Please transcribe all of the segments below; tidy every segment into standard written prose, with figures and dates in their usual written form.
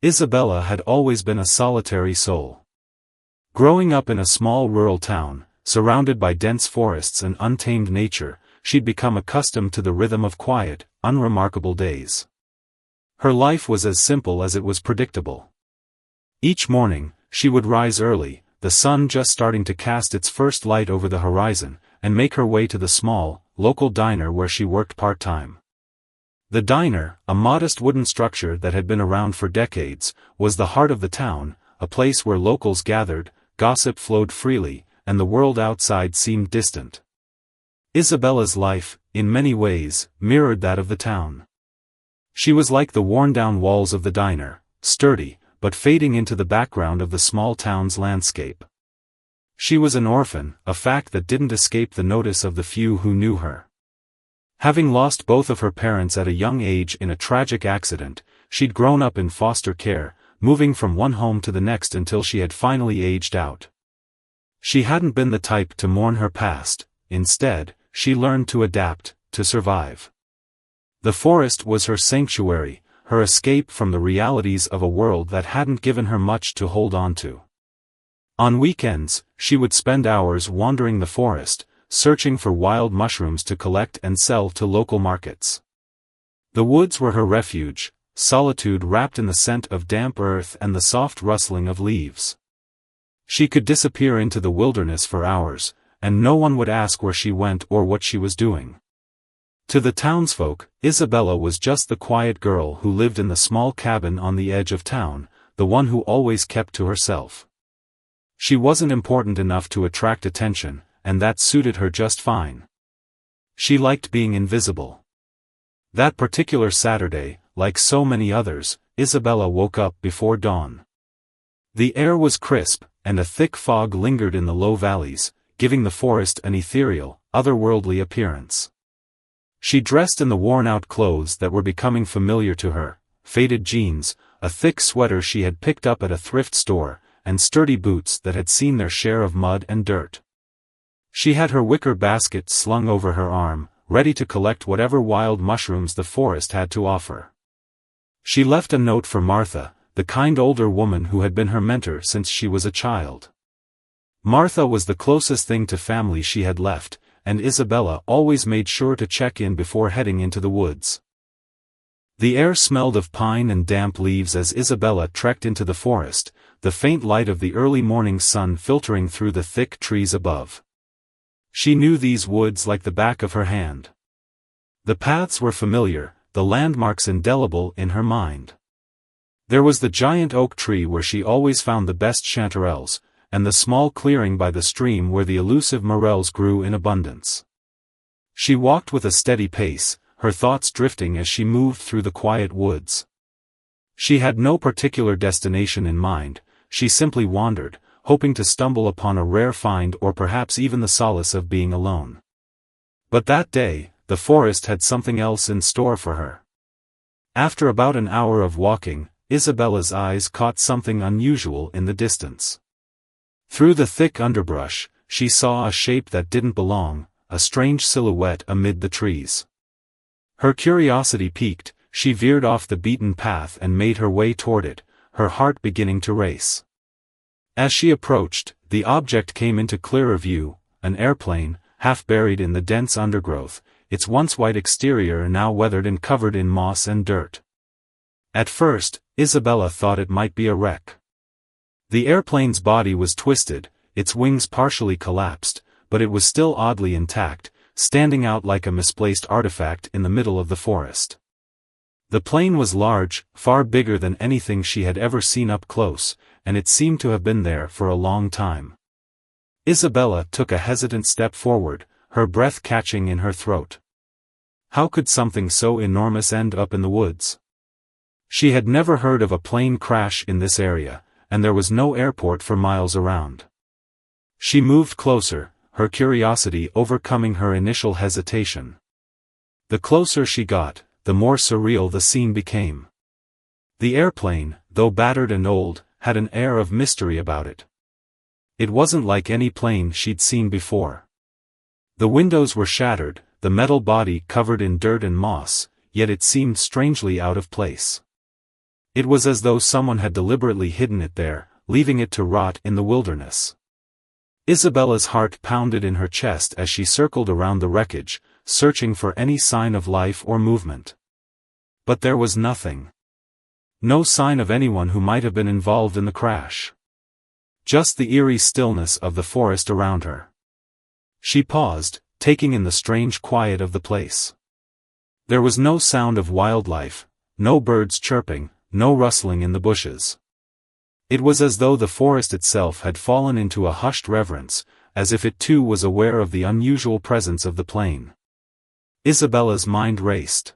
Isabella had always been a solitary soul. Growing up in a small rural town, surrounded by dense forests and untamed nature, she'd become accustomed to the rhythm of quiet, unremarkable days. Her life was as simple as it was predictable. Each morning, she would rise early, the sun just starting to cast its first light over the horizon, and make her way to the small, local diner where she worked part-time. The diner, a modest wooden structure that had been around for decades, was the heart of the town, a place where locals gathered, gossip flowed freely, and the world outside seemed distant. Isabella's life, in many ways, mirrored that of the town. She was like the worn-down walls of the diner, sturdy, but fading into the background of the small town's landscape. She was an orphan, a fact that didn't escape the notice of the few who knew her. Having lost both of her parents at a young age in a tragic accident, she'd grown up in foster care, moving from one home to the next until she had finally aged out. She hadn't been the type to mourn her past, instead, she learned to adapt, to survive. The forest was her sanctuary, her escape from the realities of a world that hadn't given her much to hold on to. On weekends, she would spend hours wandering the forest, searching for wild mushrooms to collect and sell to local markets. The woods were her refuge, solitude wrapped in the scent of damp earth and the soft rustling of leaves. She could disappear into the wilderness for hours, and no one would ask where she went or what she was doing. To the townsfolk, Isabella was just the quiet girl who lived in the small cabin on the edge of town, the one who always kept to herself. She wasn't important enough to attract attention, and that suited her just fine. She liked being invisible. That particular Saturday, like so many others, Isabella woke up before dawn. The air was crisp, and a thick fog lingered in the low valleys, giving the forest an ethereal, otherworldly appearance. She dressed in the worn-out clothes that were becoming familiar to her, faded jeans, a thick sweater she had picked up at a thrift store, and sturdy boots that had seen their share of mud and dirt. She had her wicker basket slung over her arm, ready to collect whatever wild mushrooms the forest had to offer. She left a note for Martha, the kind older woman who had been her mentor since she was a child. Martha was the closest thing to family she had left, and Isabella always made sure to check in before heading into the woods. The air smelled of pine and damp leaves as Isabella trekked into the forest, the faint light of the early morning sun filtering through the thick trees above. She knew these woods like the back of her hand. The paths were familiar, the landmarks indelible in her mind. There was the giant oak tree where she always found the best chanterelles, and the small clearing by the stream where the elusive morels grew in abundance. She walked with a steady pace, her thoughts drifting as she moved through the quiet woods. She had no particular destination in mind, she simply wandered, hoping to stumble upon a rare find or perhaps even the solace of being alone. But that day, the forest had something else in store for her. After about an hour of walking, Isabella's eyes caught something unusual in the distance. Through the thick underbrush, she saw a shape that didn't belong, a strange silhouette amid the trees. Her curiosity piqued, she veered off the beaten path and made her way toward it, her heart beginning to race. As she approached, the object came into clearer view, an airplane, half buried in the dense undergrowth, its once white exterior now weathered and covered in moss and dirt. At first, Isabella thought it might be a wreck. The airplane's body was twisted, its wings partially collapsed, but it was still oddly intact, standing out like a misplaced artifact in the middle of the forest. The plane was large, far bigger than anything she had ever seen up close, and it seemed to have been there for a long time. Isabella took a hesitant step forward, her breath catching in her throat. How could something so enormous end up in the woods? She had never heard of a plane crash in this area, and there was no airport for miles around. She moved closer, her curiosity overcoming her initial hesitation. The closer she got, the more surreal the scene became. The airplane, though battered and old, had an air of mystery about it. It wasn't like any plane she'd seen before. The windows were shattered, the metal body covered in dirt and moss, yet it seemed strangely out of place. It was as though someone had deliberately hidden it there, leaving it to rot in the wilderness. Isabella's heart pounded in her chest as she circled around the wreckage, searching for any sign of life or movement. But there was nothing. No sign of anyone who might have been involved in the crash. Just the eerie stillness of the forest around her. She paused, taking in the strange quiet of the place. There was no sound of wildlife, no birds chirping, no rustling in the bushes. It was as though the forest itself had fallen into a hushed reverence, as if it too was aware of the unusual presence of the plane. Isabella's mind raced.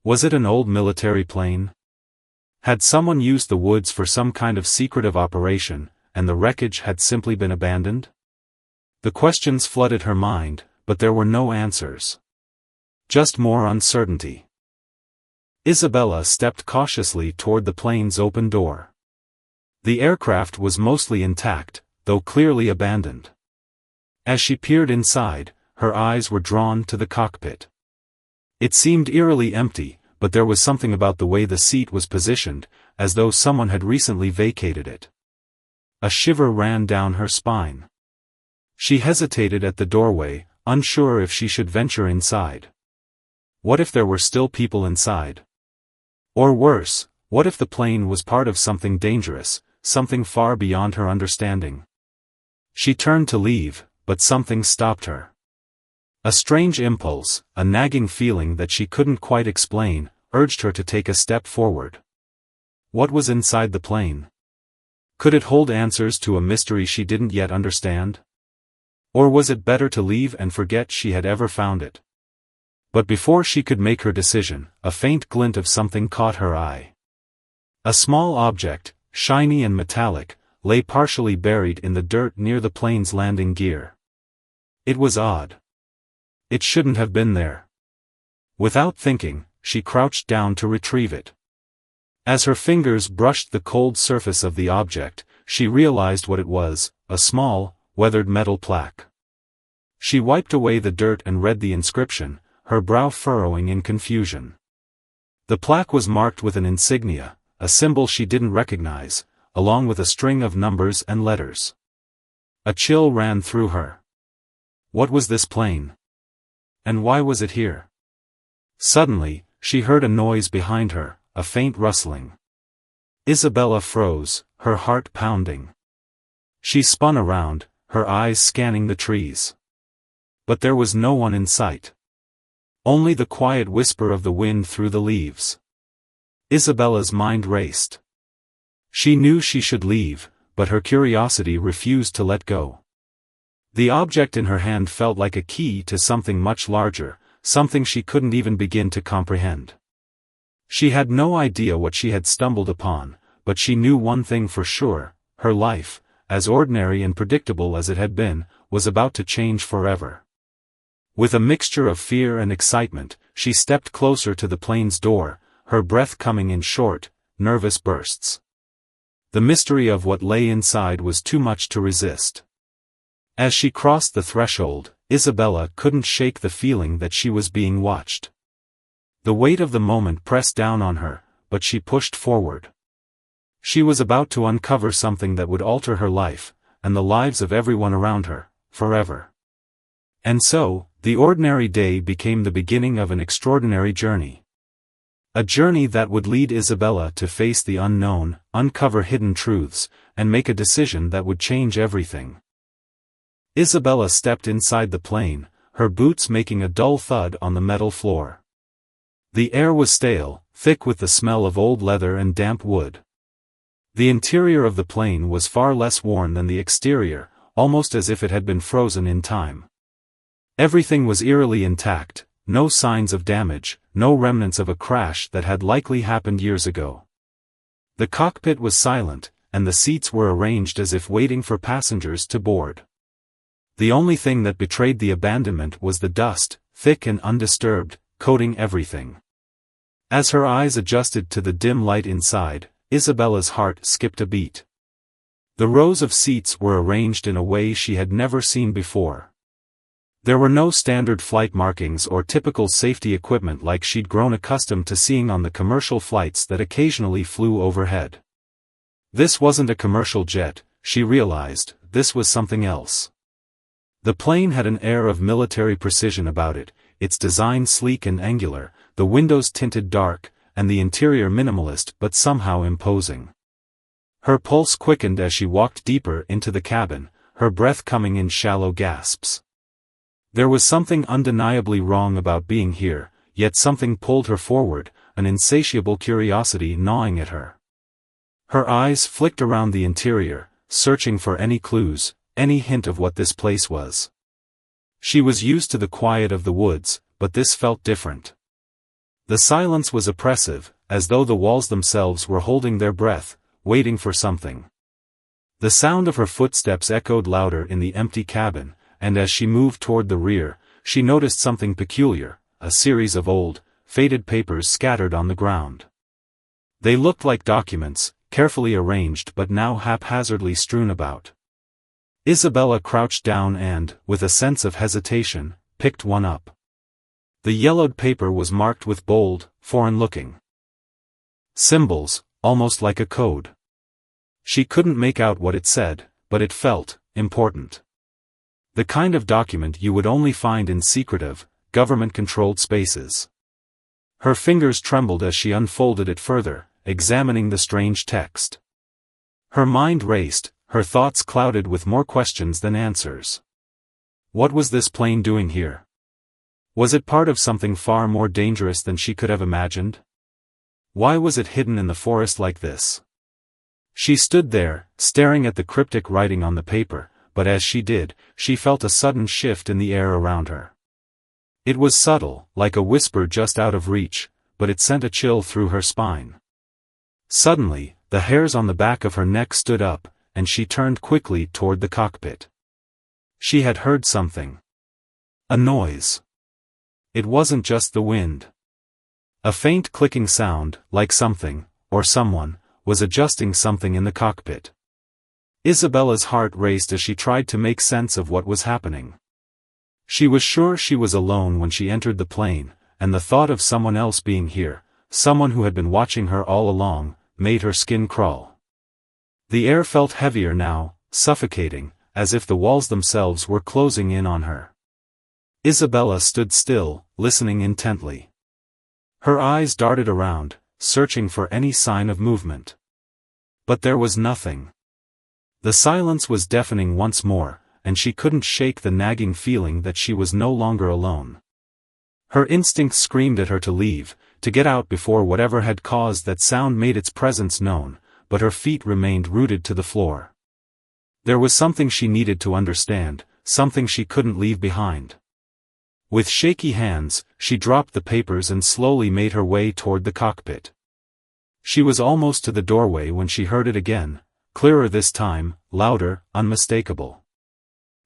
Was it an old military plane? Had someone used the woods for some kind of secretive operation, and the wreckage had simply been abandoned? The questions flooded her mind, but there were no answers. Just more uncertainty. Isabella stepped cautiously toward the plane's open door. The aircraft was mostly intact, though clearly abandoned. As she peered inside, her eyes were drawn to the cockpit. It seemed eerily empty, but there was something about the way the seat was positioned, as though someone had recently vacated it. A shiver ran down her spine. She hesitated at the doorway, unsure if she should venture inside. What if there were still people inside? Or worse, what if the plane was part of something dangerous, something far beyond her understanding? She turned to leave, but something stopped her. A strange impulse, a nagging feeling that she couldn't quite explain, urged her to take a step forward. What was inside the plane? Could it hold answers to a mystery she didn't yet understand? Or was it better to leave and forget she had ever found it? But before she could make her decision, a faint glint of something caught her eye. A small object, shiny and metallic, lay partially buried in the dirt near the plane's landing gear. It was odd. It shouldn't have been there. Without thinking, she crouched down to retrieve it. As her fingers brushed the cold surface of the object, she realized what it was, a small, weathered metal plaque. She wiped away the dirt and read the inscription, her brow furrowing in confusion. The plaque was marked with an insignia, a symbol she didn't recognize, along with a string of numbers and letters. A chill ran through her. What was this plane? And why was it here? Suddenly, she heard a noise behind her, a faint rustling. Isabella froze, her heart pounding. She spun around, her eyes scanning the trees. But there was no one in sight. Only the quiet whisper of the wind through the leaves. Isabella's mind raced. She knew she should leave, but her curiosity refused to let go. The object in her hand felt like a key to something much larger, something she couldn't even begin to comprehend. She had no idea what she had stumbled upon, but she knew one thing for sure: her life, as ordinary and predictable as it had been, was about to change forever. With a mixture of fear and excitement, she stepped closer to the plane's door, her breath coming in short, nervous bursts. The mystery of what lay inside was too much to resist. As she crossed the threshold, Isabella couldn't shake the feeling that she was being watched. The weight of the moment pressed down on her, but she pushed forward. She was about to uncover something that would alter her life, and the lives of everyone around her, forever. And so, the ordinary day became the beginning of an extraordinary journey. A journey that would lead Isabella to face the unknown, uncover hidden truths, and make a decision that would change everything. Isabella stepped inside the plane, her boots making a dull thud on the metal floor. The air was stale, thick with the smell of old leather and damp wood. The interior of the plane was far less worn than the exterior, almost as if it had been frozen in time. Everything was eerily intact, no signs of damage, no remnants of a crash that had likely happened years ago. The cockpit was silent, and the seats were arranged as if waiting for passengers to board. The only thing that betrayed the abandonment was the dust, thick and undisturbed, coating everything. As her eyes adjusted to the dim light inside, Isabella's heart skipped a beat. The rows of seats were arranged in a way she had never seen before. There were no standard flight markings or typical safety equipment like she'd grown accustomed to seeing on the commercial flights that occasionally flew overhead. This wasn't a commercial jet, she realized, this was something else. The plane had an air of military precision about it, its design sleek and angular, the windows tinted dark, and the interior minimalist but somehow imposing. Her pulse quickened as she walked deeper into the cabin, her breath coming in shallow gasps. There was something undeniably wrong about being here, yet something pulled her forward, an insatiable curiosity gnawing at her. Her eyes flicked around the interior, searching for any clues, any hint of what this place was. She was used to the quiet of the woods, but this felt different. The silence was oppressive, as though the walls themselves were holding their breath, waiting for something. The sound of her footsteps echoed louder in the empty cabin, and as she moved toward the rear, she noticed something peculiar, a series of old, faded papers scattered on the ground. They looked like documents, carefully arranged but now haphazardly strewn about. Isabella crouched down and, with a sense of hesitation, picked one up. The yellowed paper was marked with bold, foreign-looking symbols, almost like a code. She couldn't make out what it said, but it felt important. The kind of document you would only find in secretive, government-controlled spaces. Her fingers trembled as she unfolded it further, examining the strange text. Her mind raced, her thoughts clouded with more questions than answers. What was this plane doing here? Was it part of something far more dangerous than she could have imagined? Why was it hidden in the forest like this? She stood there, staring at the cryptic writing on the paper, but as she did, she felt a sudden shift in the air around her. It was subtle, like a whisper just out of reach, but it sent a chill through her spine. Suddenly, the hairs on the back of her neck stood up, and she turned quickly toward the cockpit. She had heard something. A noise. It wasn't just the wind. A faint clicking sound, like something, or someone, was adjusting something in the cockpit. Isabella's heart raced as she tried to make sense of what was happening. She was sure she was alone when she entered the plane, and the thought of someone else being here, someone who had been watching her all along, made her skin crawl. The air felt heavier now, suffocating, as if the walls themselves were closing in on her. Isabella stood still, listening intently. Her eyes darted around, searching for any sign of movement. But there was nothing. The silence was deafening once more, and she couldn't shake the nagging feeling that she was no longer alone. Her instinct screamed at her to leave, to get out before whatever had caused that sound made its presence known, but her feet remained rooted to the floor. There was something she needed to understand, something she couldn't leave behind. With shaky hands, she dropped the papers and slowly made her way toward the cockpit. She was almost to the doorway when she heard it again, clearer this time, louder, unmistakable.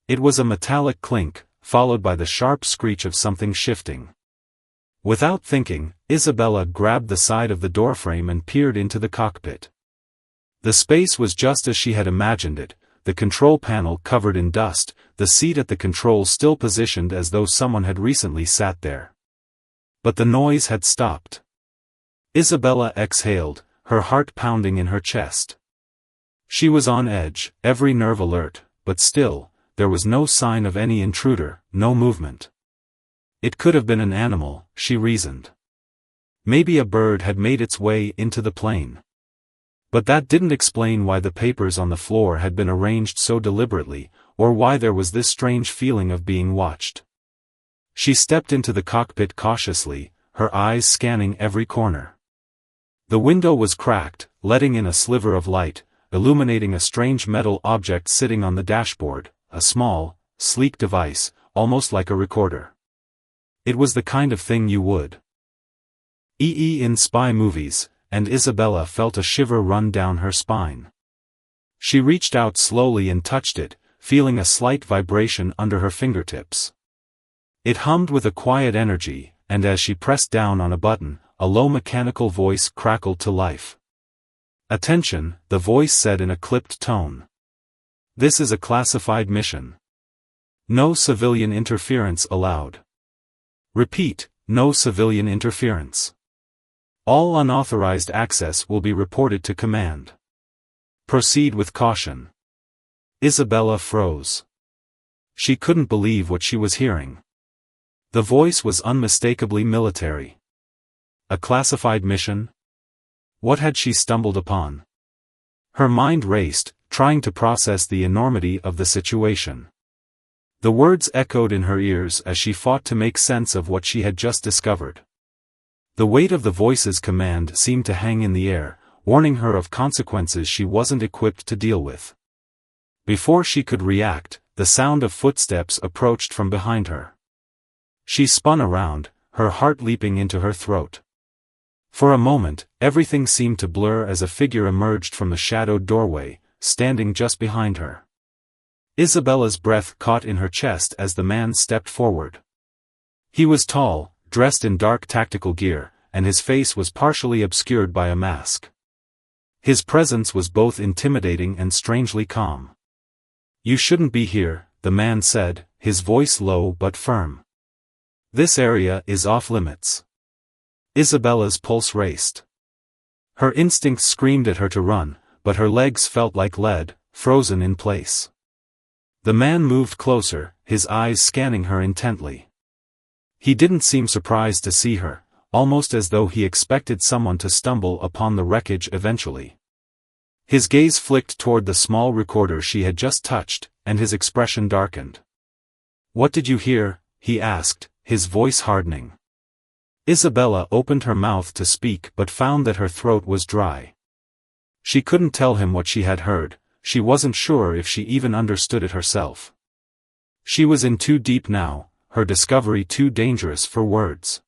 It was a metallic clink, followed by the sharp screech of something shifting. Without thinking, Isabella grabbed the side of the doorframe and peered into the cockpit. The space was just as she had imagined it, the control panel covered in dust, the seat at the controls still positioned as though someone had recently sat there. But the noise had stopped. Isabella exhaled, her heart pounding in her chest. She was on edge, every nerve alert, but still, there was no sign of any intruder, no movement. It could have been an animal, she reasoned. Maybe a bird had made its way into the plane. But that didn't explain why the papers on the floor had been arranged so deliberately, or why there was this strange feeling of being watched. She stepped into the cockpit cautiously, her eyes scanning every corner. The window was cracked, letting in a sliver of light, illuminating a strange metal object sitting on the dashboard, a small, sleek device, almost like a recorder. It was the kind of thing you would see in spy movies, and Isabella felt a shiver run down her spine. She reached out slowly and touched it, feeling a slight vibration under her fingertips. It hummed with a quiet energy, and as she pressed down on a button, a low mechanical voice crackled to life. "Attention," the voice said in a clipped tone. "This is a classified mission. No civilian interference allowed. Repeat, no civilian interference. All unauthorized access will be reported to command. Proceed with caution. Isabella froze. She couldn't believe what she was hearing. The voice was unmistakably military. A classified mission? What had she stumbled upon? Her mind raced, trying to process the enormity of the situation. The words echoed in her ears as she fought to make sense of what she had just discovered. The weight of the voice's command seemed to hang in the air, warning her of consequences she wasn't equipped to deal with. Before she could react, the sound of footsteps approached from behind her. She spun around, her heart leaping into her throat. For a moment, everything seemed to blur as a figure emerged from the shadowed doorway, standing just behind her. Isabella's breath caught in her chest as the man stepped forward. He was tall, dressed in dark tactical gear, and his face was partially obscured by a mask. His presence was both intimidating and strangely calm. "You shouldn't be here," the man said, his voice low but firm. "This area is off-limits." Isabella's pulse raced. Her instincts screamed at her to run, but her legs felt like lead, frozen in place. The man moved closer, his eyes scanning her intently. He didn't seem surprised to see her, almost as though he expected someone to stumble upon the wreckage eventually. His gaze flicked toward the small recorder she had just touched, and his expression darkened. "What did you hear?" he asked, his voice hardening. Isabella opened her mouth to speak but found that her throat was dry. She couldn't tell him what she had heard, she wasn't sure if she even understood it herself. She was in too deep now, her discovery too dangerous for words.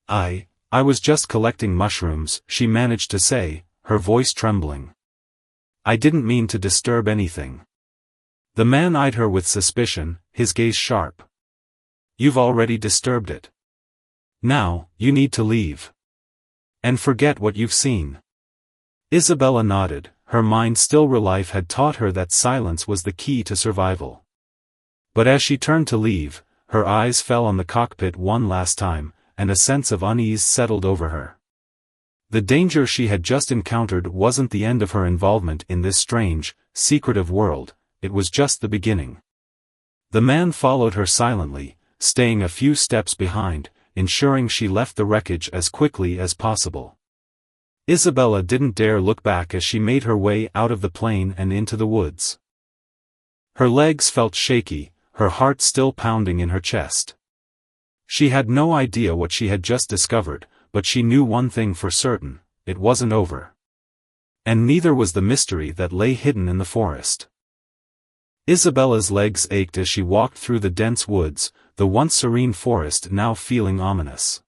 I was just collecting mushrooms," she managed to say, her voice trembling. "I didn't mean to disturb anything." The man eyed her with suspicion, his gaze sharp. "You've already disturbed it. Now, you need to leave. And forget what you've seen." Isabella nodded, her mind still life had taught her that silence was the key to survival. But as she turned to leave, her eyes fell on the cockpit one last time, and a sense of unease settled over her. The danger she had just encountered wasn't the end of her involvement in this strange, secretive world, it was just the beginning. The man followed her silently, staying a few steps behind, ensuring she left the wreckage as quickly as possible. Isabella didn't dare look back as she made her way out of the plane and into the woods. Her legs felt shaky, her heart still pounding in her chest. She had no idea what she had just discovered, but she knew one thing for certain, it wasn't over. And neither was the mystery that lay hidden in the forest. Isabella's legs ached as she walked through the dense woods, the once serene forest now feeling ominous.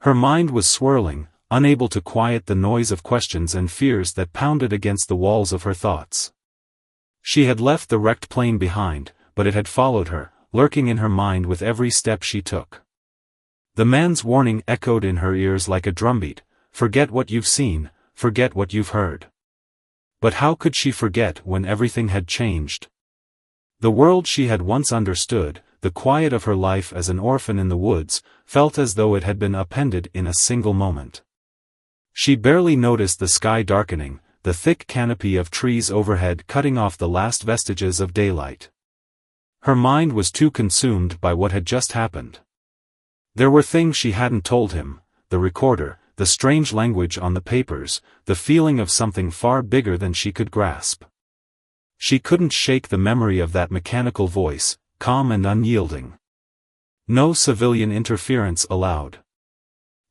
Her mind was swirling, unable to quiet the noise of questions and fears that pounded against the walls of her thoughts. She had left the wrecked plane behind, but it had followed her, lurking in her mind with every step she took. The man's warning echoed in her ears like a drumbeat, "Forget what you've seen, forget what you've heard." But how could she forget when everything had changed? The world she had once understood, the quiet of her life as an orphan in the woods, felt as though it had been upended in a single moment. She barely noticed the sky darkening, the thick canopy of trees overhead cutting off the last vestiges of daylight. Her mind was too consumed by what had just happened. There were things she hadn't told him, the recorder, the strange language on the papers, the feeling of something far bigger than she could grasp. She couldn't shake the memory of that mechanical voice, calm and unyielding. No civilian interference allowed.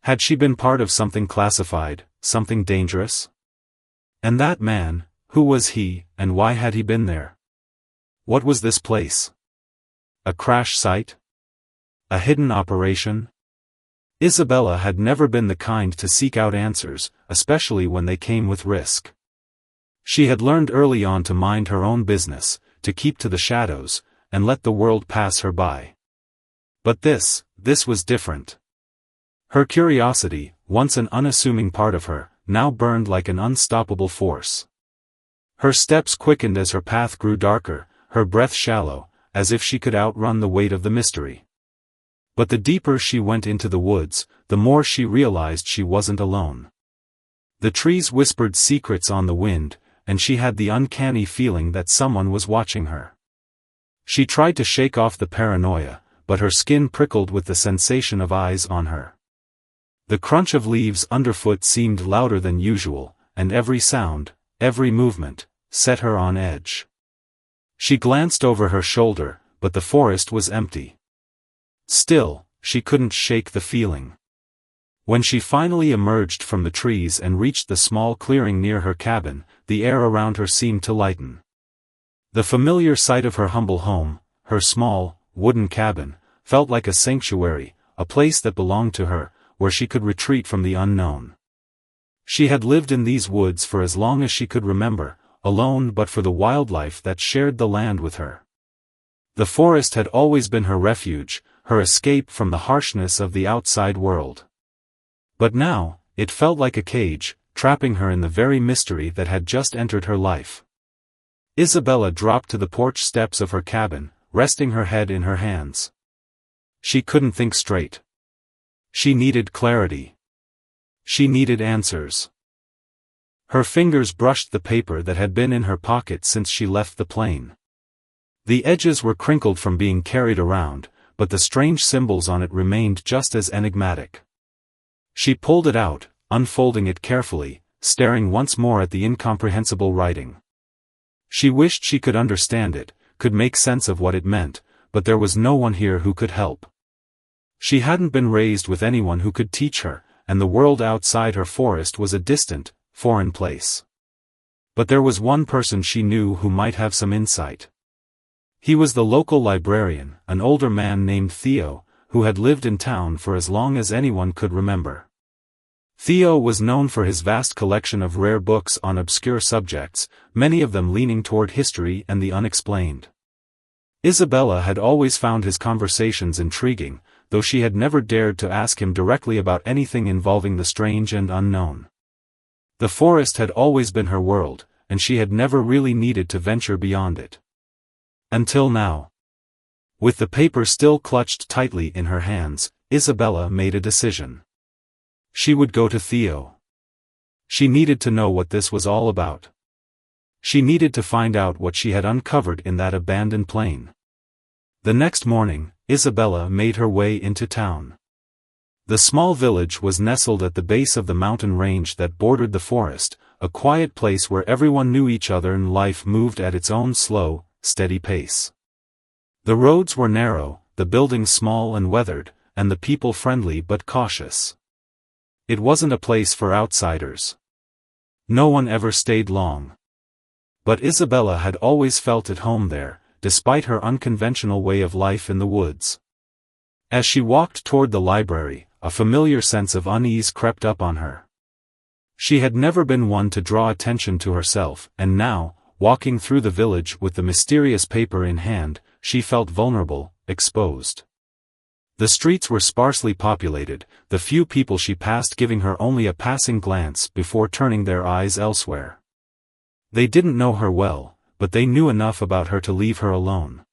Had she been part of something classified, something dangerous? And that man, who was he, and why had he been there? What was this place? A crash site? A hidden operation? Isabella had never been the kind to seek out answers, especially when they came with risk. She had learned early on to mind her own business, to keep to the shadows, and let the world pass her by. But this was different. Her curiosity, once an unassuming part of her, now burned like an unstoppable force. Her steps quickened as her path grew darker, her breath shallow, as if she could outrun the weight of the mystery. But the deeper she went into the woods, the more she realized she wasn't alone. The trees whispered secrets on the wind, and she had the uncanny feeling that someone was watching her. She tried to shake off the paranoia, but her skin prickled with the sensation of eyes on her. The crunch of leaves underfoot seemed louder than usual, and every sound, every movement, set her on edge. She glanced over her shoulder, but the forest was empty. Still, she couldn't shake the feeling. When she finally emerged from the trees and reached the small clearing near her cabin, the air around her seemed to lighten. The familiar sight of her humble home, her small, wooden cabin, felt like a sanctuary, a place that belonged to her, where she could retreat from the unknown. She had lived in these woods for as long as she could remember, alone but for the wildlife that shared the land with her. The forest had always been her refuge, her escape from the harshness of the outside world. But now, it felt like a cage, trapping her in the very mystery that had just entered her life. Isabella dropped to the porch steps of her cabin, resting her head in her hands. She couldn't think straight. She needed clarity. She needed answers. Her fingers brushed the paper that had been in her pocket since she left the plane. The edges were crinkled from being carried around, but the strange symbols on it remained just as enigmatic. She pulled it out, unfolding it carefully, staring once more at the incomprehensible writing. She wished she could understand it, could make sense of what it meant, but there was no one here who could help. She hadn't been raised with anyone who could teach her, and the world outside her forest was a distant, foreign place. But there was one person she knew who might have some insight. He was the local librarian, an older man named Theo, who had lived in town for as long as anyone could remember. Theo was known for his vast collection of rare books on obscure subjects, many of them leaning toward history and the unexplained. Isabella had always found his conversations intriguing, though she had never dared to ask him directly about anything involving the strange and unknown. The forest had always been her world, and she had never really needed to venture beyond it. Until now. With the paper still clutched tightly in her hands, Isabella made a decision. She would go to Theo. She needed to know what this was all about. She needed to find out what she had uncovered in that abandoned plane. The next morning, Isabella made her way into town. The small village was nestled at the base of the mountain range that bordered the forest, a quiet place where everyone knew each other and life moved at its own slow, steady pace. The roads were narrow, the buildings small and weathered, and the people friendly but cautious. It wasn't a place for outsiders. No one ever stayed long. But Isabella had always felt at home there, despite her unconventional way of life in the woods. As she walked toward the library, a familiar sense of unease crept up on her. She had never been one to draw attention to herself, and now, walking through the village with the mysterious paper in hand, she felt vulnerable, exposed. The streets were sparsely populated, the few people she passed giving her only a passing glance before turning their eyes elsewhere. They didn't know her well, but they knew enough about her to leave her alone.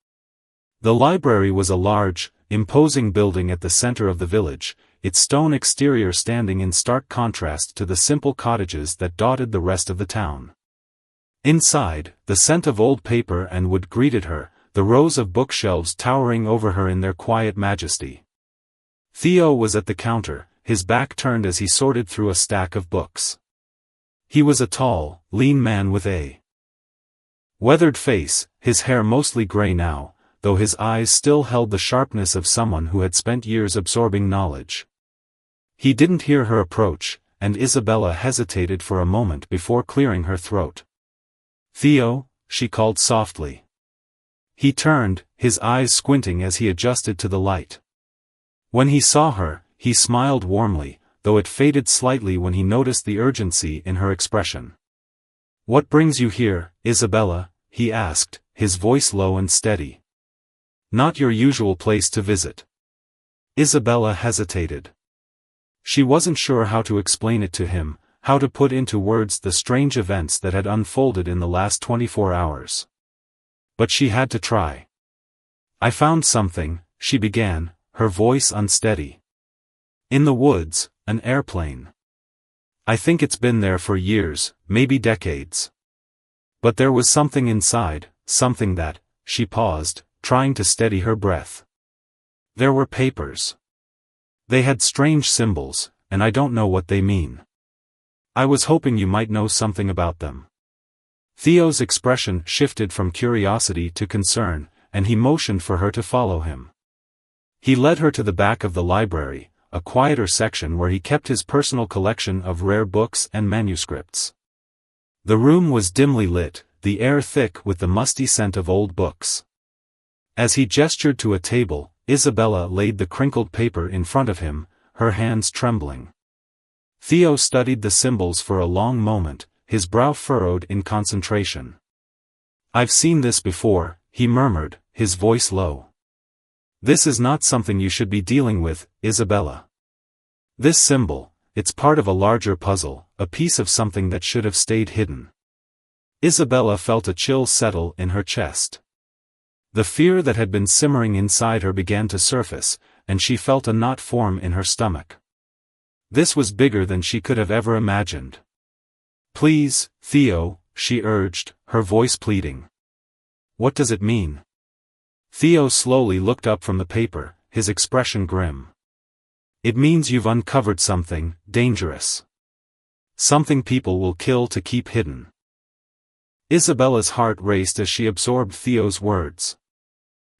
The library was a large, imposing building at the center of the village, its stone exterior standing in stark contrast to the simple cottages that dotted the rest of the town. Inside, the scent of old paper and wood greeted her, the rows of bookshelves towering over her in their quiet majesty. Theo was at the counter, his back turned as he sorted through a stack of books. He was a tall, lean man with a weathered face, his hair mostly gray now, though his eyes still held the sharpness of someone who had spent years absorbing knowledge. He didn't hear her approach, and Isabella hesitated for a moment before clearing her throat. "Theo," she called softly. He turned, his eyes squinting as he adjusted to the light. When he saw her, he smiled warmly, though it faded slightly when he noticed the urgency in her expression. "What brings you here, Isabella?" he asked, his voice low and steady. "Not your usual place to visit." Isabella hesitated. She wasn't sure how to explain it to him, how to put into words the strange events that had unfolded in the last 24 hours. But she had to try. I found something, she began, her voice unsteady. In the woods, an airplane. I think it's been there for years, maybe decades. But there was something inside, something that, she paused, trying to steady her breath. There were papers. They had strange symbols, and I don't know what they mean. I was hoping you might know something about them. Theo's expression shifted from curiosity to concern, and he motioned for her to follow him. He led her to the back of the library, a quieter section where he kept his personal collection of rare books and manuscripts. The room was dimly lit, the air thick with the musty scent of old books. As he gestured to a table, Isabella laid the crinkled paper in front of him, her hands trembling. Theo studied the symbols for a long moment, his brow furrowed in concentration. I've seen this before, he murmured, his voice low. This is not something you should be dealing with, Isabella. This symbol, it's part of a larger puzzle, a piece of something that should have stayed hidden. Isabella felt a chill settle in her chest. The fear that had been simmering inside her began to surface, and she felt a knot form in her stomach. This was bigger than she could have ever imagined. Please, Theo, she urged, her voice pleading. What does it mean? Theo slowly looked up from the paper, his expression grim. It means you've uncovered something dangerous. Something people will kill to keep hidden. Isabella's heart raced as she absorbed Theo's words.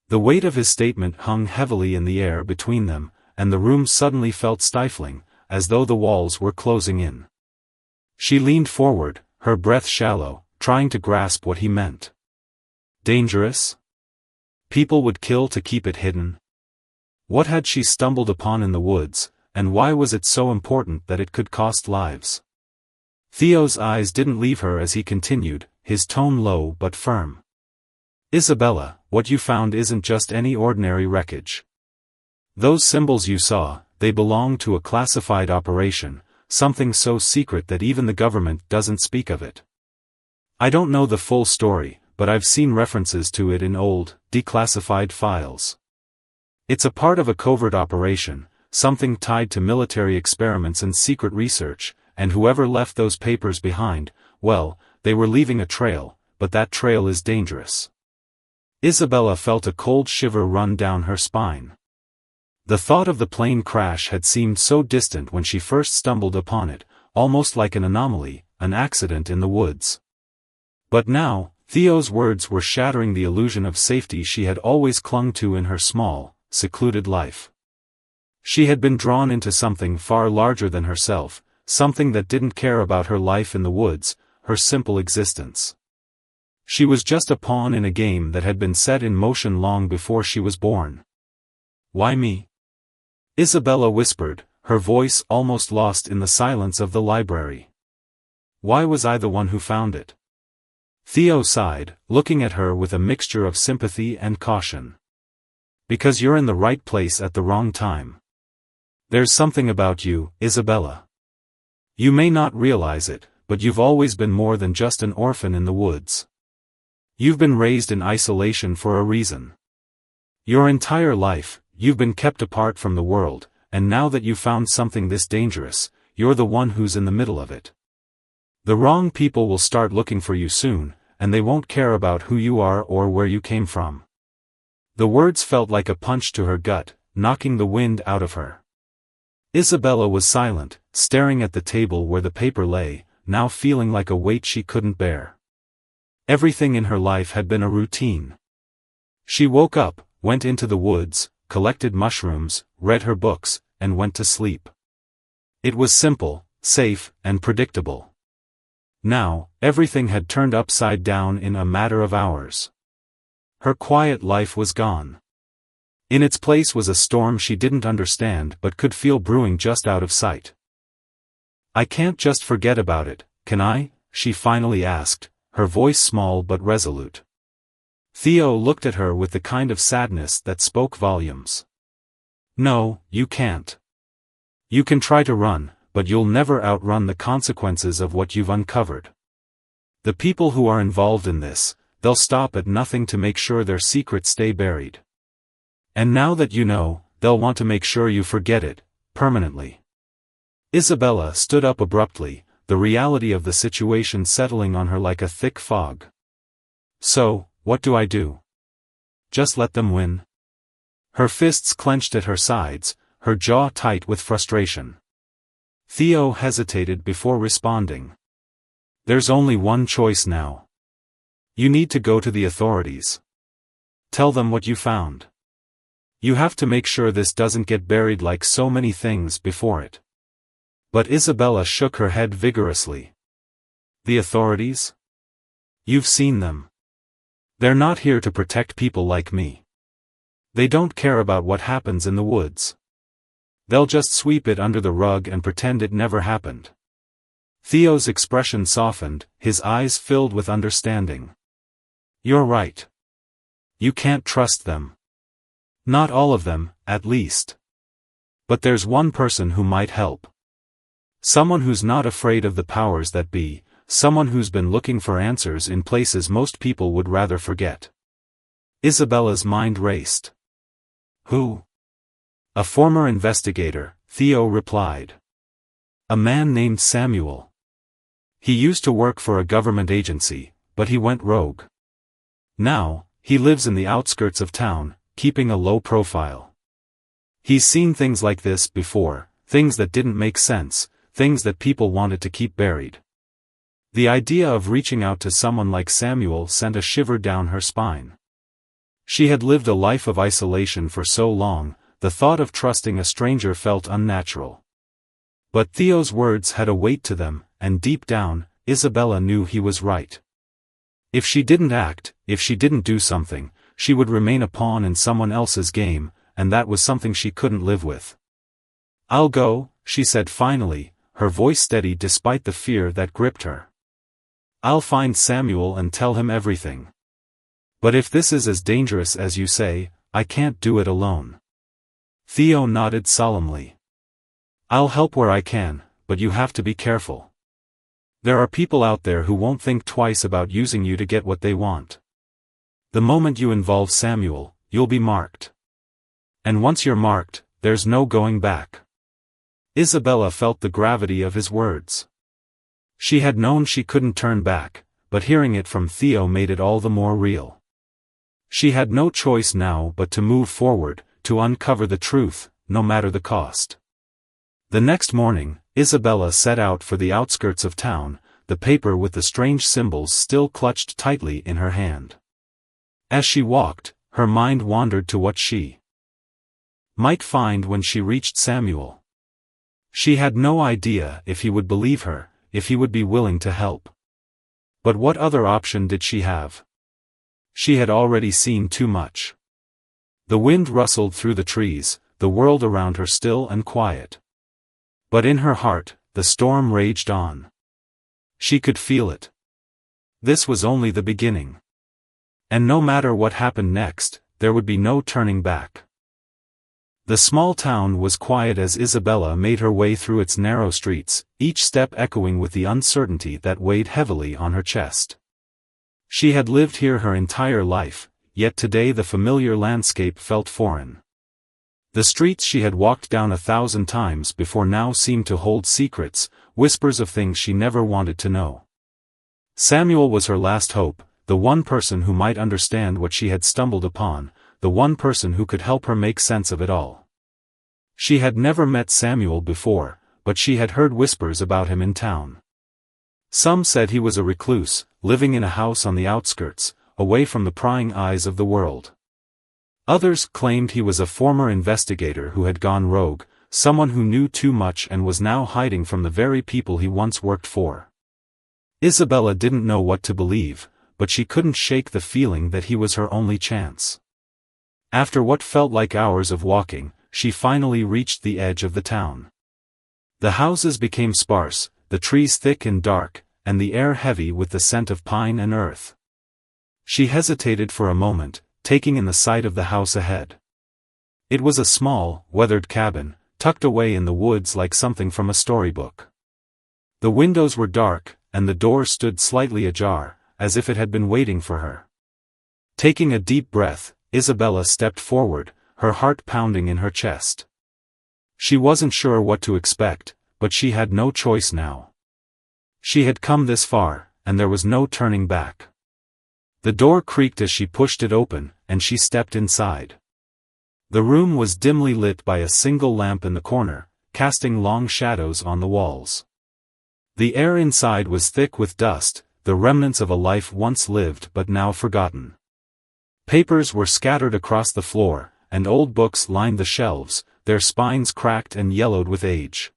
The weight of his statement hung heavily in the air between them, and the room suddenly felt stifling, as though the walls were closing in. She leaned forward, her breath shallow, trying to grasp what he meant. Dangerous? People would kill to keep it hidden? What had she stumbled upon in the woods, and why was it so important that it could cost lives? Theo's eyes didn't leave her as he continued, his tone low but firm. Isabella, what you found isn't just any ordinary wreckage. Those symbols you saw, they belong to a classified operation, something so secret that even the government doesn't speak of it. I don't know the full story, but I've seen references to it in old, declassified files. It's a part of a covert operation, something tied to military experiments and secret research, and whoever left those papers behind, well, they were leaving a trail, but that trail is dangerous. Isabella felt a cold shiver run down her spine. The thought of the plane crash had seemed so distant when she first stumbled upon it, almost like an anomaly, an accident in the woods. But now, Theo's words were shattering the illusion of safety she had always clung to in her small, secluded life. She had been drawn into something far larger than herself, something that didn't care about her life in the woods, her simple existence. She was just a pawn in a game that had been set in motion long before she was born. Why me? Isabella whispered, her voice almost lost in the silence of the library. Why was I the one who found it? Theo sighed, looking at her with a mixture of sympathy and caution. Because you're in the right place at the wrong time. There's something about you, Isabella. You may not realize it, but you've always been more than just an orphan in the woods. You've been raised in isolation for a reason. Your entire life, you've been kept apart from the world, and now that you've found something this dangerous, you're the one who's in the middle of it. The wrong people will start looking for you soon, and they won't care about who you are or where you came from. The words felt like a punch to her gut, knocking the wind out of her. Isabella was silent, staring at the table where the paper lay, now feeling like a weight she couldn't bear. Everything in her life had been a routine. She woke up, went into the woods, collected mushrooms, read her books, and went to sleep. It was simple, safe, and predictable. Now, everything had turned upside down in a matter of hours. Her quiet life was gone. In its place was a storm she didn't understand but could feel brewing just out of sight. I can't just forget about it, can I? She finally asked, her voice small but resolute. Theo looked at her with the kind of sadness that spoke volumes. No, you can't. You can try to run, but you'll never outrun the consequences of what you've uncovered. The people who are involved in this, they'll stop at nothing to make sure their secrets stay buried. And now that you know, they'll want to make sure you forget it, permanently. Isabella stood up abruptly, the reality of the situation settling on her like a thick fog. So, what do I do? Just let them win? Her fists clenched at her sides, her jaw tight with frustration. Theo hesitated before responding. There's only one choice now. You need to go to the authorities. Tell them what you found. You have to make sure this doesn't get buried like so many things before it. But Isabella shook her head vigorously. The authorities? You've seen them. They're not here to protect people like me. They don't care about what happens in the woods. They'll just sweep it under the rug and pretend it never happened. Theo's expression softened, his eyes filled with understanding. You're right. You can't trust them. Not all of them, at least. But there's one person who might help. Someone who's not afraid of the powers that be, someone who's been looking for answers in places most people would rather forget. Isabella's mind raced. Who? A former investigator, Theo replied. A man named Samuel. He used to work for a government agency, but he went rogue. Now, he lives in the outskirts of town, keeping a low profile. He's seen things like this before, things that didn't make sense, things that people wanted to keep buried. The idea of reaching out to someone like Samuel sent a shiver down her spine. She had lived a life of isolation for so long, the thought of trusting a stranger felt unnatural. But Theo's words had a weight to them, and deep down, Isabella knew he was right. If she didn't act, if she didn't do something, she would remain a pawn in someone else's game, and that was something she couldn't live with. I'll go, she said finally, her voice steady despite the fear that gripped her. I'll find Samuel and tell him everything. But if this is as dangerous as you say, I can't do it alone. Theo nodded solemnly. I'll help where I can, but you have to be careful. There are people out there who won't think twice about using you to get what they want. The moment you involve Samuel, you'll be marked. And once you're marked, there's no going back. Isabella felt the gravity of his words. She had known she couldn't turn back, but hearing it from Theo made it all the more real. She had no choice now but to move forward, to uncover the truth, no matter the cost. The next morning, Isabella set out for the outskirts of town, the paper with the strange symbols still clutched tightly in her hand. As she walked, her mind wandered to what she might find when she reached Samuel. She had no idea if he would believe her, if he would be willing to help. But what other option did she have? She had already seen too much. The wind rustled through the trees, the world around her still and quiet. But in her heart, the storm raged on. She could feel it. This was only the beginning. And no matter what happened next, there would be no turning back. The small town was quiet as Isabella made her way through its narrow streets, each step echoing with the uncertainty that weighed heavily on her chest. She had lived here her entire life, yet today the familiar landscape felt foreign. The streets she had walked down 1,000 times before now seemed to hold secrets, whispers of things she never wanted to know. Samuel was her last hope, the one person who might understand what she had stumbled upon, the one person who could help her make sense of it all. She had never met Samuel before, but she had heard whispers about him in town. Some said he was a recluse, living in a house on the outskirts, away from the prying eyes of the world. Others claimed he was a former investigator who had gone rogue, someone who knew too much and was now hiding from the very people he once worked for. Isabella didn't know what to believe, but she couldn't shake the feeling that he was her only chance. After what felt like hours of walking, she finally reached the edge of the town. The houses became sparse, the trees thick and dark, and the air heavy with the scent of pine and earth. She hesitated for a moment, taking in the sight of the house ahead. It was a small, weathered cabin, tucked away in the woods like something from a storybook. The windows were dark, and the door stood slightly ajar, as if it had been waiting for her. Taking a deep breath, Isabella stepped forward, her heart pounding in her chest. She wasn't sure what to expect, but she had no choice now. She had come this far, and there was no turning back. The door creaked as she pushed it open, and she stepped inside. The room was dimly lit by a single lamp in the corner, casting long shadows on the walls. The air inside was thick with dust, the remnants of a life once lived but now forgotten. Papers were scattered across the floor, and old books lined the shelves, their spines cracked and yellowed with age.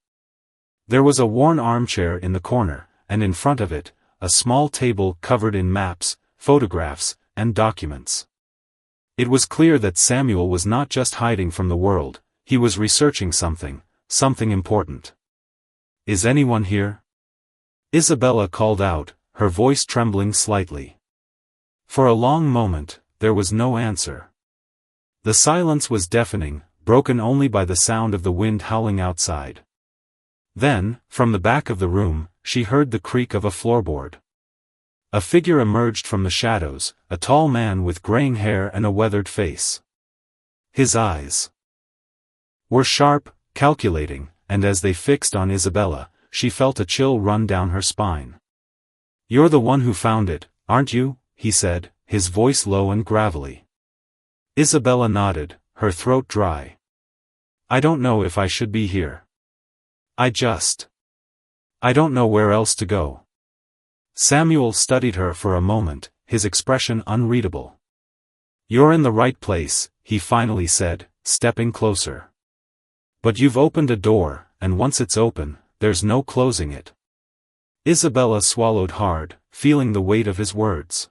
There was a worn armchair in the corner, and in front of it, a small table covered in maps, photographs, and documents. It was clear that Samuel was not just hiding from the world, he was researching something important. "Is anyone here?" Isabella called out, her voice trembling slightly. For a long moment, there was no answer. The silence was deafening, broken only by the sound of the wind howling outside. Then, from the back of the room, she heard the creak of a floorboard. A figure emerged from the shadows, a tall man with graying hair and a weathered face. His eyes were sharp, calculating, and as they fixed on Isabella, she felt a chill run down her spine. "You're the one who found it, aren't you?" he said, his voice low and gravelly. Isabella nodded, her throat dry. "I don't know if I should be here. I don't know where else to go." Samuel studied her for a moment, his expression unreadable. "You're in the right place," he finally said, stepping closer. "But you've opened a door, and once it's open, there's no closing it." Isabella swallowed hard, feeling the weight of his words.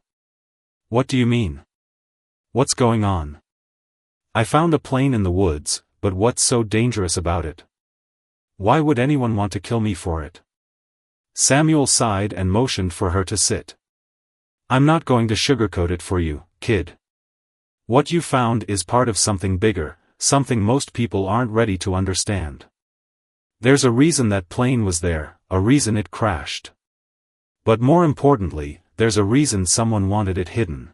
"What do you mean? What's going on?" "I found a plane in the woods, but what's so dangerous about it? Why would anyone want to kill me for it?" Samuel sighed and motioned for her to sit. "I'm not going to sugarcoat it for you, kid. What you found is part of something bigger, something most people aren't ready to understand. There's a reason that plane was there, a reason it crashed. But more importantly, there's a reason someone wanted it hidden.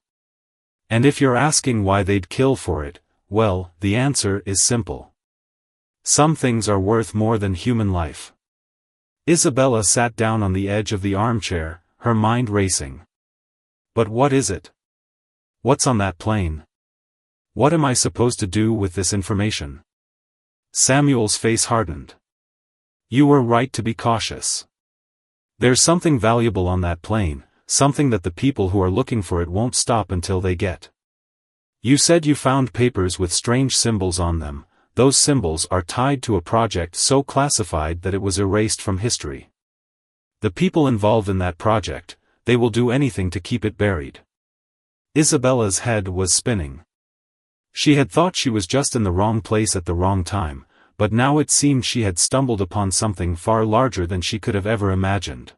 And if you're asking why they'd kill for it, well, the answer is simple. Some things are worth more than human life." Isabella sat down on the edge of the armchair, her mind racing. "But what is it? What's on that plane? What am I supposed to do with this information?" Samuel's face hardened. "You were right to be cautious. There's something valuable on that plane, something that the people who are looking for it won't stop until they get. You said you found papers with strange symbols on them. Those symbols are tied to a project so classified that it was erased from history. The people involved in that project, they will do anything to keep it buried." Isabella's head was spinning. She had thought she was just in the wrong place at the wrong time, but now it seemed she had stumbled upon something far larger than she could have ever imagined.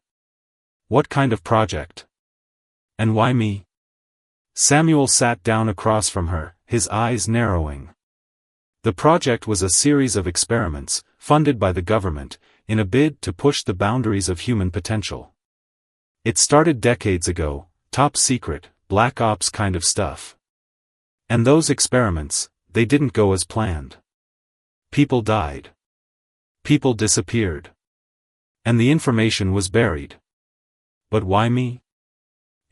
"What kind of project? And why me?" Samuel sat down across from her, his eyes narrowing. The project was a series of experiments, funded by the government, in a bid to push the boundaries of human potential. It started decades ago, top secret, black ops kind of stuff. And those experiments, they didn't go as planned. People died. People disappeared. And the information was buried. "But why me?"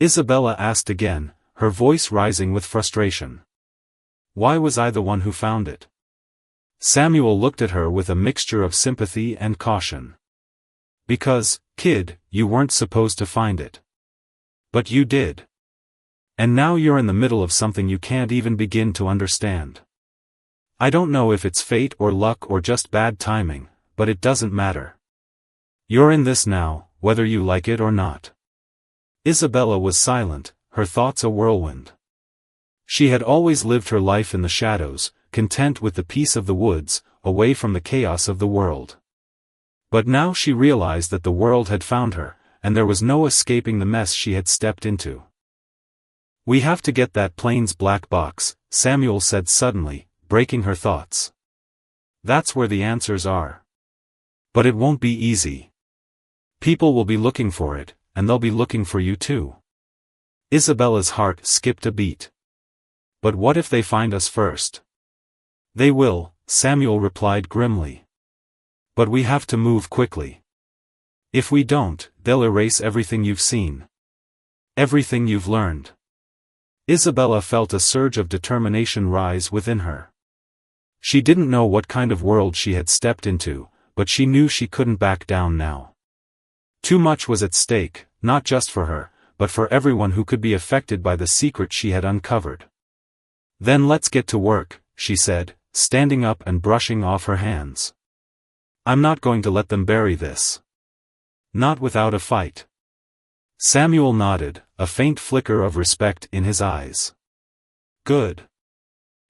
Isabella asked again, her voice rising with frustration. "Why was I the one who found it?" Samuel looked at her with a mixture of sympathy and caution. "Because, kid, you weren't supposed to find it. But you did. And now you're in the middle of something you can't even begin to understand. I don't know if it's fate or luck or just bad timing, but it doesn't matter. You're in this now, whether you like it or not." Isabella was silent, her thoughts a whirlwind. She had always lived her life in the shadows, content with the peace of the woods, away from the chaos of the world. But now she realized that the world had found her, and there was no escaping the mess she had stepped into. "We have to get that plane's black box," Samuel said suddenly, breaking her thoughts. "That's where the answers are. But it won't be easy. People will be looking for it, and they'll be looking for you too." Isabella's heart skipped a beat. "But what if they find us first? They will, Samuel replied grimly. But we have to move quickly. If we don't, they'll erase everything you've seen. Everything you've learned. Isabella felt a surge of determination rise within her. She didn't know what kind of world she had stepped into, but she knew she couldn't back down now. Too much was at stake, not just for her, but for everyone who could be affected by the secret she had uncovered. Then let's get to work, she said, standing up and brushing off her hands. I'm not going to let them bury this. Not without a fight. Samuel nodded, a faint flicker of respect in his eyes. Good.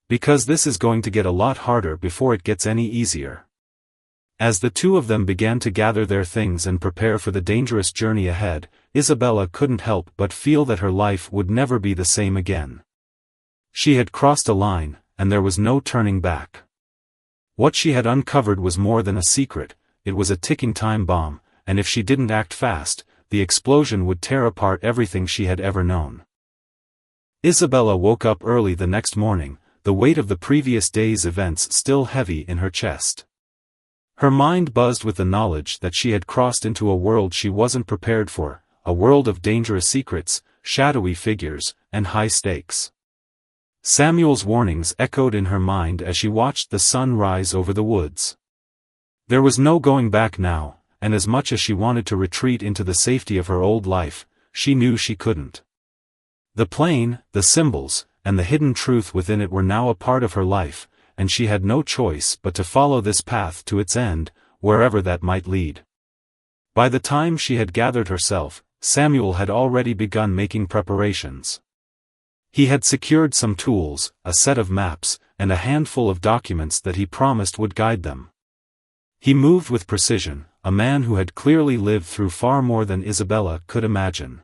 Because this is going to get a lot harder before it gets any easier. As the two of them began to gather their things and prepare for the dangerous journey ahead, Isabella couldn't help but feel that her life would never be the same again. She had crossed a line, and there was no turning back. What she had uncovered was more than a secret, it was a ticking time bomb, and if she didn't act fast, the explosion would tear apart everything she had ever known. Isabella woke up early the next morning, the weight of the previous day's events still heavy in her chest. Her mind buzzed with the knowledge that she had crossed into a world she wasn't prepared for, a world of dangerous secrets, shadowy figures, and high stakes. Samuel's warnings echoed in her mind as she watched the sun rise over the woods. There was no going back now, and as much as she wanted to retreat into the safety of her old life, she knew she couldn't. The plane, the symbols, and the hidden truth within it were now a part of her life, and she had no choice but to follow this path to its end, wherever that might lead. By the time she had gathered herself, Samuel had already begun making preparations. He had secured some tools, a set of maps, and a handful of documents that he promised would guide them. He moved with precision, a man who had clearly lived through far more than Isabella could imagine.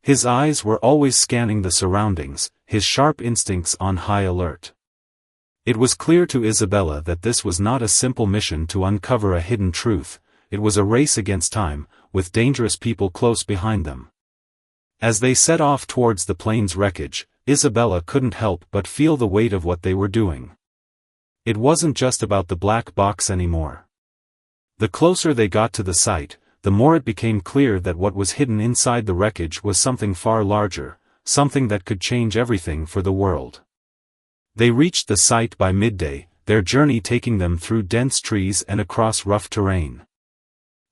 His eyes were always scanning the surroundings, his sharp instincts on high alert. It was clear to Isabella that this was not a simple mission to uncover a hidden truth, it was a race against time, with dangerous people close behind them. As they set off towards the plane's wreckage, Isabella couldn't help but feel the weight of what they were doing. It wasn't just about the black box anymore. The closer they got to the site, the more it became clear that what was hidden inside the wreckage was something far larger, something that could change everything for the world. They reached the site by midday, their journey taking them through dense trees and across rough terrain.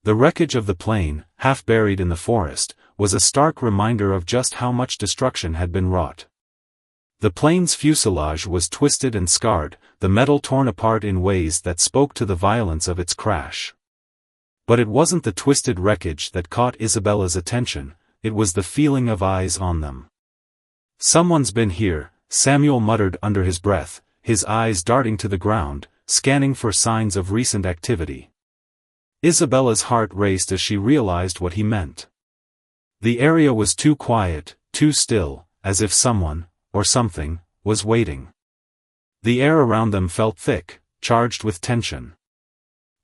The wreckage of the plane, half buried in the forest, was a stark reminder of just how much destruction had been wrought. The plane's fuselage was twisted and scarred, the metal torn apart in ways that spoke to the violence of its crash. But it wasn't the twisted wreckage that caught Isabella's attention, it was the feeling of eyes on them. "Someone's been here," Samuel muttered under his breath, his eyes darting to the ground, scanning for signs of recent activity. Isabella's heart raced as she realized what he meant. The area was too quiet, too still, as if someone, or something, was waiting. The air around them felt thick, charged with tension.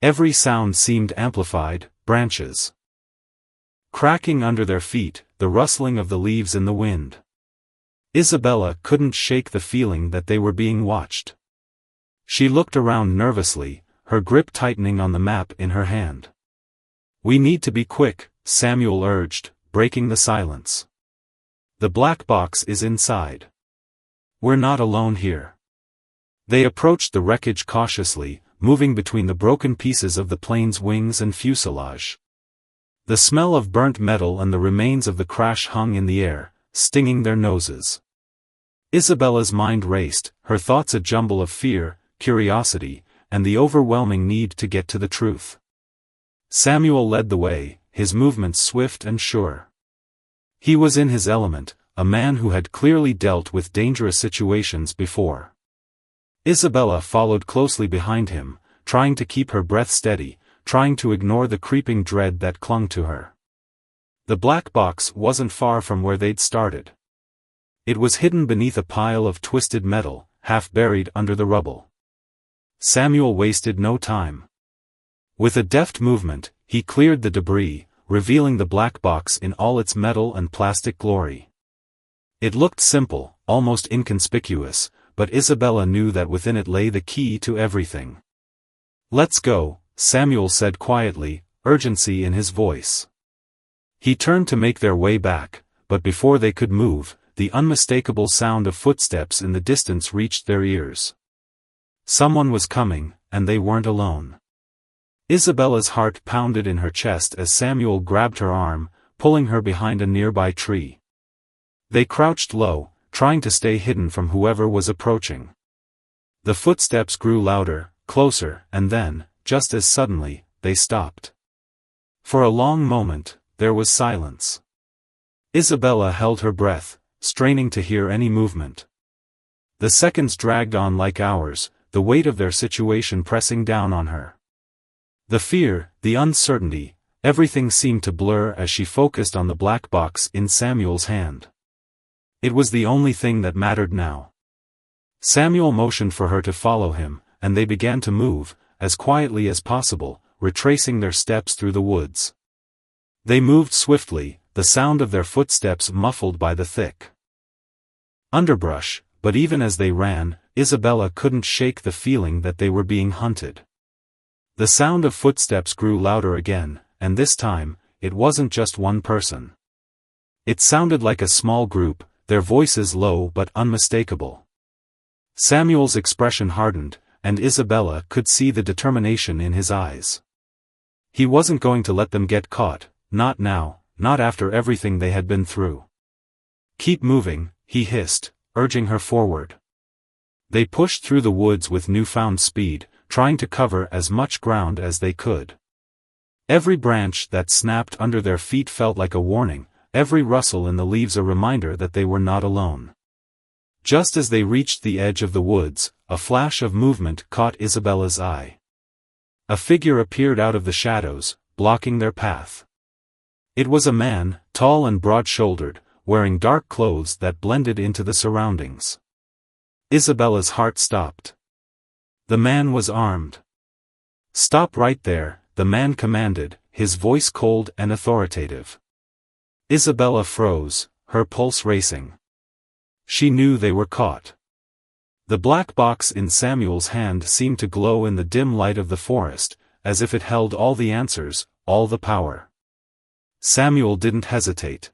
Every sound seemed amplified, branches cracking under their feet, the rustling of the leaves in the wind. Isabella couldn't shake the feeling that they were being watched. She looked around nervously, her grip tightening on the map in her hand. "We need to be quick," Samuel urged, breaking the silence. "The black box is inside. We're not alone here." They approached the wreckage cautiously, moving between the broken pieces of the plane's wings and fuselage. The smell of burnt metal and the remains of the crash hung in the air, stinging their noses. Isabella's mind raced, her thoughts a jumble of fear, curiosity, and the overwhelming need to get to the truth. Samuel led the way, his movements swift and sure. He was in his element, a man who had clearly dealt with dangerous situations before. Isabella followed closely behind him, trying to keep her breath steady, trying to ignore the creeping dread that clung to her. The black box wasn't far from where they'd started. It was hidden beneath a pile of twisted metal, half buried under the rubble. Samuel wasted no time. With a deft movement, he cleared the debris, revealing the black box in all its metal and plastic glory. It looked simple, almost inconspicuous, but Isabella knew that within it lay the key to everything. "Let's go," Samuel said quietly, urgency in his voice. He turned to make their way back, but before they could move, the unmistakable sound of footsteps in the distance reached their ears. Someone was coming, and they weren't alone. Isabella's heart pounded in her chest as Samuel grabbed her arm, pulling her behind a nearby tree. They crouched low, trying to stay hidden from whoever was approaching. The footsteps grew louder, closer, and then, just as suddenly, they stopped. For a long moment, there was silence. Isabella held her breath, straining to hear any movement. The seconds dragged on like hours, the weight of their situation pressing down on her. The fear, the uncertainty, everything seemed to blur as she focused on the black box in Samuel's hand. It was the only thing that mattered now. Samuel motioned for her to follow him, and they began to move, as quietly as possible, retracing their steps through the woods. They moved swiftly, the sound of their footsteps muffled by the thick underbrush, but even as they ran, Isabella couldn't shake the feeling that they were being hunted. The sound of footsteps grew louder again, and this time, it wasn't just one person. It sounded like a small group, their voices low but unmistakable. Samuel's expression hardened, and Isabella could see the determination in his eyes. He wasn't going to let them get caught, not now, not after everything they had been through. "Keep moving," he hissed, urging her forward. They pushed through the woods with newfound speed, trying to cover as much ground as they could. Every branch that snapped under their feet felt like a warning, every rustle in the leaves a reminder that they were not alone. Just as they reached the edge of the woods, a flash of movement caught Isabella's eye. A figure appeared out of the shadows, blocking their path. It was a man, tall and broad-shouldered, wearing dark clothes that blended into the surroundings. Isabella's heart stopped. The man was armed. "Stop right there," the man commanded, his voice cold and authoritative. Isabella froze, her pulse racing. She knew they were caught. The black box in Samuel's hand seemed to glow in the dim light of the forest, as if it held all the answers, all the power. Samuel didn't hesitate.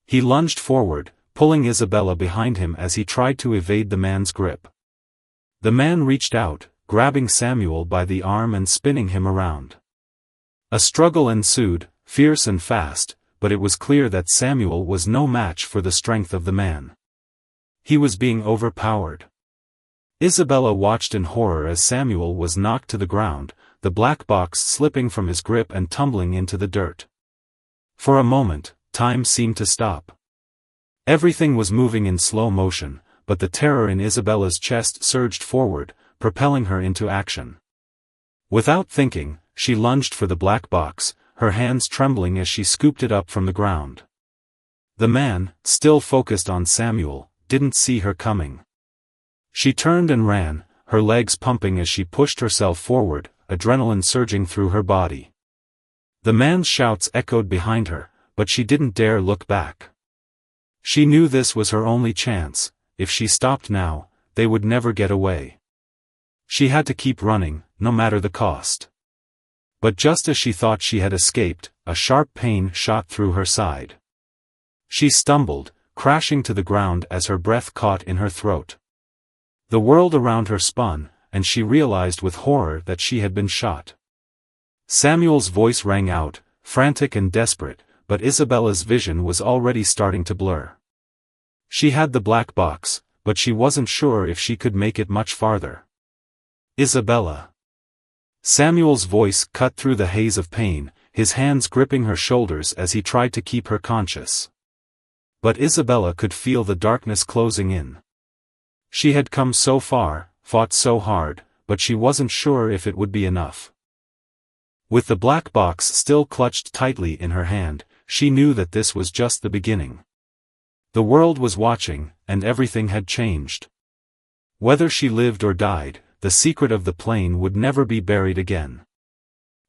He lunged forward, pulling Isabella behind him as he tried to evade the man's grip. The man reached out, grabbing Samuel by the arm and spinning him around. A struggle ensued, fierce and fast, but it was clear that Samuel was no match for the strength of the man. He was being overpowered. Isabella watched in horror as Samuel was knocked to the ground, the black box slipping from his grip and tumbling into the dirt. For a moment, time seemed to stop. Everything was moving in slow motion, but the terror in Isabella's chest surged forward, propelling her into action. Without thinking, she lunged for the black box, her hands trembling as she scooped it up from the ground. The man, still focused on Samuel, didn't see her coming. She turned and ran, her legs pumping as she pushed herself forward, adrenaline surging through her body. The man's shouts echoed behind her, but she didn't dare look back. She knew this was her only chance. If she stopped now, they would never get away. She had to keep running, no matter the cost. But just as she thought she had escaped, a sharp pain shot through her side. She stumbled, crashing to the ground as her breath caught in her throat. The world around her spun, and she realized with horror that she had been shot. Samuel's voice rang out, frantic and desperate, but Isabella's vision was already starting to blur. She had the black box, but she wasn't sure if she could make it much farther. "Isabella." Samuel's voice cut through the haze of pain, his hands gripping her shoulders as he tried to keep her conscious. But Isabella could feel the darkness closing in. She had come so far, fought so hard, but she wasn't sure if it would be enough. With the black box still clutched tightly in her hand, she knew that this was just the beginning. The world was watching, and everything had changed. Whether she lived or died, the secret of the plane would never be buried again.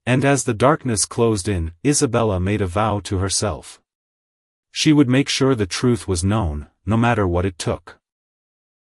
And as the darkness closed in, Isabella made a vow to herself. She would make sure the truth was known, no matter what it took.